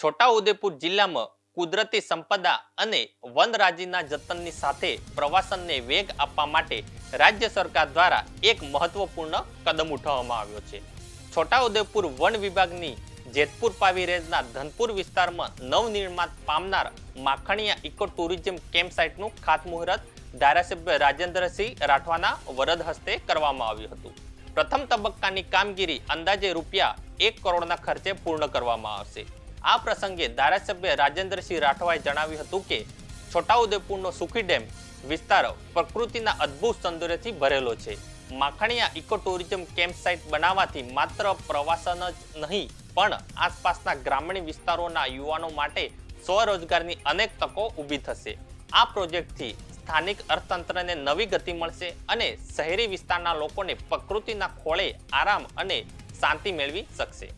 છોટાઉદેપુર જિલ્લામાં કુદરતી સંપદા અને વનરાજીના જતનની સાથે પ્રવાસનને વેગ આપવા માટે રાજ્ય સરકાર દ્વારા એક મહત્વપૂર્ણ કદમ ઉઠાવવામાં આવ્યો છે। છોટાઉદેપુર વન વિભાગની જેતપુર પાવી રેન્જના ધનપુર વિસ્તારમાં નવનિર્માણ પામનાર માખણિયા ઇકો ટુરિઝમ કેમ્પ સાઇટનું ખાતમુહૂર્ત ધારાસભ્ય રાજેન્દ્રસિંહ રાઠવાના વરદ હસ્તે કરવામાં આવ્યું હતું। પ્રથમ તબક્કાની કામગીરી અંદાજે ₹1 કરોડના ખર્ચે પૂર્ણ કરવામાં આવશે। આ પ્રસંગે ધારાસભ્ય રાજેન્દ્રસિંહ રાઠવાએ જણાવ્યું હતું કે છોટાઉદેપુરનો સુખી ડેમ વિસ્તાર પ્રકૃતિના અદ્ભુત સૌંદર્યથી ભરેલો છે। માખણિયા ઇકો ટુરિઝમ કેમ્પ સાઇટ બનાવવાથી માત્ર પ્રવાસન જ નહીં પણ આસપાસના ગ્રામીણ વિસ્તારોના યુવાનો માટે સ્વરોજગારની અનેક તકો ઊભી થશે। આ પ્રોજેક્ટથી સ્થાનિક અર્થતંત્રને નવી ગતિ મળશે અને શહેરી વિસ્તારના લોકોને પ્રકૃતિના ખોળે આરામ અને શાંતિ મેળવી શકશે।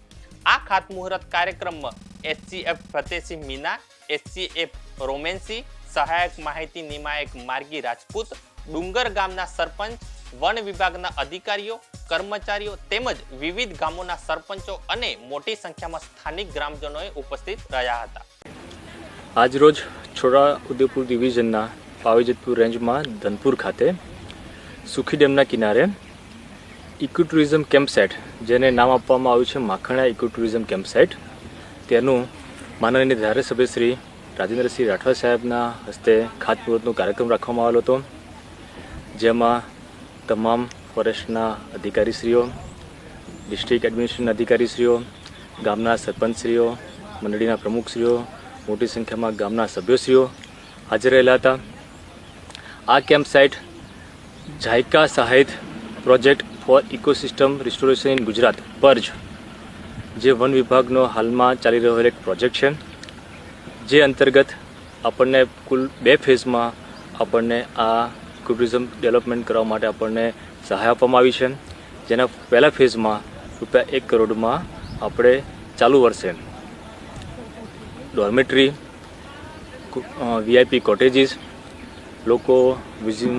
આ ખાતમુહૂર્ત કાર્યક્રમમાં એચસીએફ ફતેહસિંહ મીના, એચસીએફ રોમેન્સી, સહાયક માહિતી નિયામક માર્ગી રાજપૂત, ડુંગર ગામના સરપંચ, વન વિભાગના અધિકારીઓ, કર્મચારીઓ તેમજ વિવિધ ગામોના સરપંચો અને મોટી સંખ્યામાં સ્થાનિક ગ્રામજનોએ ઉપસ્થિત રહ્યા હતા। આજરોજ છોટાઉદેપુર ડિવિઝનના પાવીજેતપુર રેન્જમાં ધનપુર ખાતે સુખી ડેમના કિનારે ઇકો ટુરિઝમ કેમ્પ સાઇટ, જેને નામ આપવામાં આવ્યું છે માખણિયા ઇકો ટુરિઝમ કેમ્પ સાઇટ, તેનું માનનીય ધારાસભ્ય શ્રી રાજેન્દ્રસિંહ રાઠવા સાહેબના હસ્તે ખાતમુહૂર્તનો કાર્યક્રમ રાખવામાં આવેલો હતો, જેમાં તમામ ફોરેસ્ટના અધિકારીશ્રીઓ, ડિસ્ટ્રિક્ટ એડમિનિસ્ટ્રેશન અધિકારીશ્રીઓ, ગામના સરપંચશ્રીઓ, મંડળીના પ્રમુખશ્રીઓ, મોટી સંખ્યામાં ગામના સભ્યોશ્રીઓ હાજર રહેલા હતા। આ કેમ્પ સાઇટ જાયકા સહાયિત project for ecosystem restoration in Gujarat પર્જ, જે વન વિભાગનો હાલમાં ચાલી રહેલો એક પ્રોજેક્ટ છે, જે અંતર્ગત આપણને કુલ 2 ફેઝમાં આપણને આ ટુરિઝમ ડેવલપમેન્ટ કરવા માટે આપણને સહાય આપવામાં આવી છે, જેના પહેલા ફેઝમાં ₹1 કરોડમાં આપણે ચાલુ વર્ષે ડોર્મેટરી, વીઆઈપી કોટેજીસ, લોકો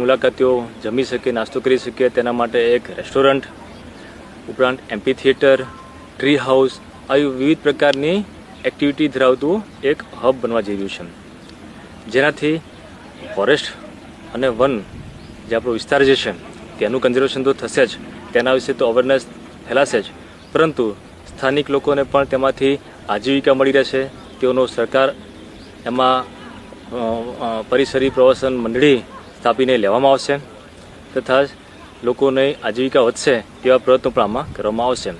મુલાકાતીઓ જમી શકે, નાસ્તો કરી શકે તેના માટે એક રેસ્ટોરન્ટ, ઉપરાંત એમ્પી થિયેટર, ટ્રી હાઉસ, આવી વિવિધ પ્રકારની એક્ટિવિટી ધરાવતું એક હબ બનવા જઈ રહ્યું છે, જેનાથી ફોરેસ્ટ અને વન જે આપણો વિસ્તાર જે છે તેનું કન્ઝર્વેશન તો થશે જ, તેના વિશે તો અવેરનેસ ફેલાશે જ, પરંતુ સ્થાનિક લોકોને પણ તેમાંથી આજીવિકા મળી રહેશે। તેઓનો સરકાર એમાં પરિસરી પ્રવાસન મંડળી સ્થાપીને લેવામાં આવશે તથા લોકોને આજીવિકા વધશે તેવા પ્રયત્નો પણ આમાં કરવામાં આવશે।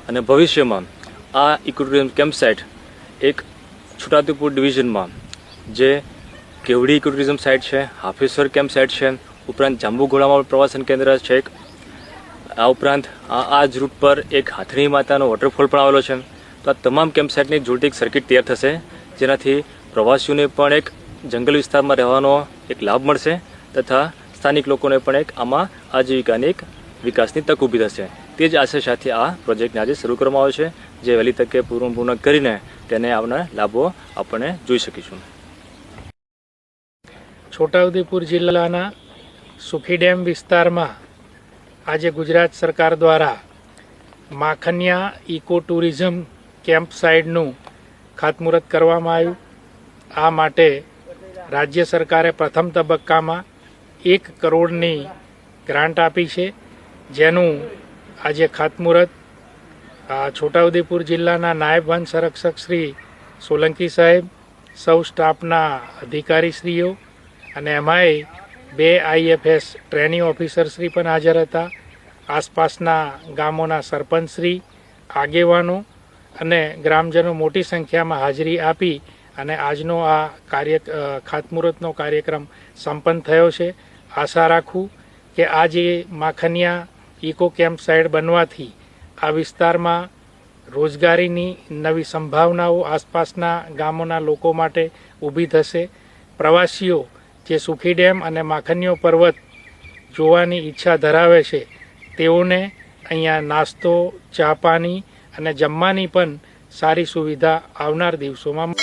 અને ભવિષ્યમાં આ ઇકો ટુરિઝમ કેમ્પ સાઇટ એક છોટાઉદેપુર ડિવિઝનમાં જે કેવડી ઇકો ટુરિઝમ સાઇટ છે, હાફેશ્વર કેમ્પ સાઇટ છે, ઉપરાંત જાંબુઘોડામાં પ્રવાસન કેન્દ્ર છે, આ ઉપરાંત આ જ રૂટ પર એક હાથણી માતાનો વોટરફોલ પણ આવેલો છે। તો આ તમામ કેમ્પ સાઇટની જોડતી એક સર્કિટ તૈયાર થશે, જેનાથી પ્રવાસીઓને પણ એક જંગલ વિસ્તારમાં રહેવાનો એક લાભ મળશે તથા સ્થાનિક લોકોને પણ એક આમાં આજીવિકાની એક વિકાસની તક ઊભી થશે। તે જ આશા સાથે આ પ્રોજેક્ટને આજે શરૂ કરવામાં આવ્યો છે, જે વહેલી તકે પૂર્ણ કરીને તેને આવનાર લાભો આપણે જોઈ શકીશું। છોટાઉદેપુર જિલ્લાના સુખી ડેમ વિસ્તારમાં આજે ગુજરાત સરકાર દ્વારા માખણિયા ઇકો ટુરિઝમ કેમ્પ સાઇટનું ખાતમુહૂર્ત કરવામાં આવ્યું। આ માટે રાજ્ય સરકારે પ્રથમ તબક્કામાં 1 કરોડની ગ્રાન્ટ આપી છે, જેનું આજે ખાતમુહૂર્ત છોટાઉદેપુર જિલ્લાના નાયબ વન સંરક્ષક શ્રી સોલંકી સાહેબ, સૌ સ્ટાફના અધિકારીશ્રીઓ અને એમાંય 2 આઈએફએસ ટ્રેનિંગ ઓફિસરશ્રી પણ હાજર હતા। આસપાસના ગામોના સરપંચશ્રી, આગેવાનો અને ગ્રામજનો મોટી સંખ્યામાં હાજરી આપી અને આજનો આ ખાતમુહૂર્તનો કાર્યક્રમ સંપન્ન થયો છે। આશા રાખું કે આ જે માખણિયા ઇકો કેમ્પ સાઇટ બનવાથી આ વિસ્તારમાં રોજગારીની નવી સંભાવનાઓ આસપાસના ગામોના લોકો માટે ઊભી થશે। પ્રવાસીઓ જે સુખી ડેમ અને માખણિયો પર્વત જોવાની ઈચ્છા ધરાવે છે, તેઓને અહીંયા નાસ્તો, ચા પાણી અને જમવાની પણ સારી સુવિધા આવનાર દિવસોમાં